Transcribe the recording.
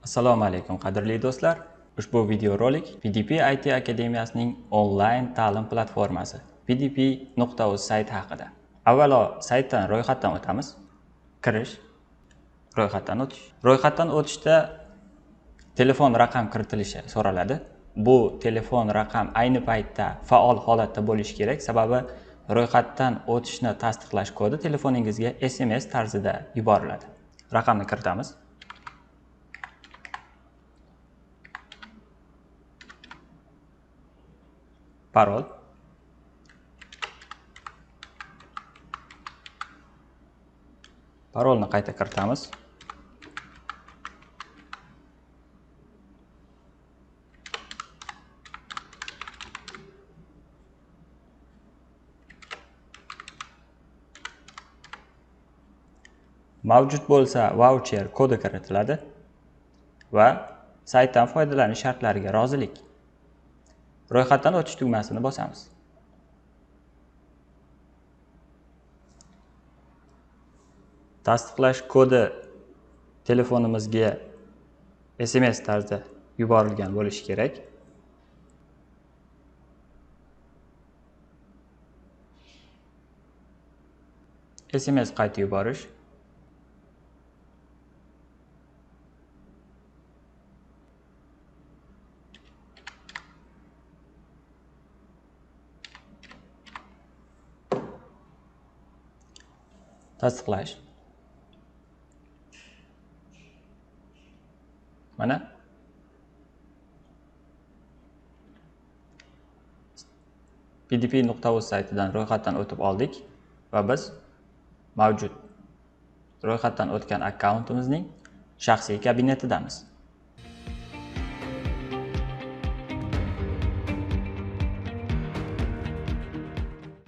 Assalomu alaykum qadrli do'stlar. Ushbu videorolik PDP IT Akademiyasining onlayn ta'lim platformasi pdp.uz sayti haqida. Avvalo saytdan ro'yxatdan o'tamiz. Kirish, ro'yxatdan o'tish. Ro'yxatdan o'tishda telefon raqam kiritilishi so'raladi. Bu telefon raqam ayni paytda faol holatda bo'lishi kerak, sababi ro'yxatdan o'tishni tasdiqlash kodi telefoningizga SMS tarzida yuboriladi. Raqamni kiritamiz. Parol. Parolni qayta kiritamiz. Mavjud bo'lsa voucher kodi kiritiladi va saytdan foydalanish shartlariga rozilik. Ro'yxatdan o'tish tugmasini bosamiz. Tasdiqlash kodi telefonimizga SMS tarzida yuborilgan bo'lishi kerak. SMS qayta yuborish. Tasdiqlash. Mana pdp.uz saytidan ro'yxatdan o'tib oldik va biz mavjud ro'yxatdan o'tgan akkauntimizning shaxsiy kabinetidamiz.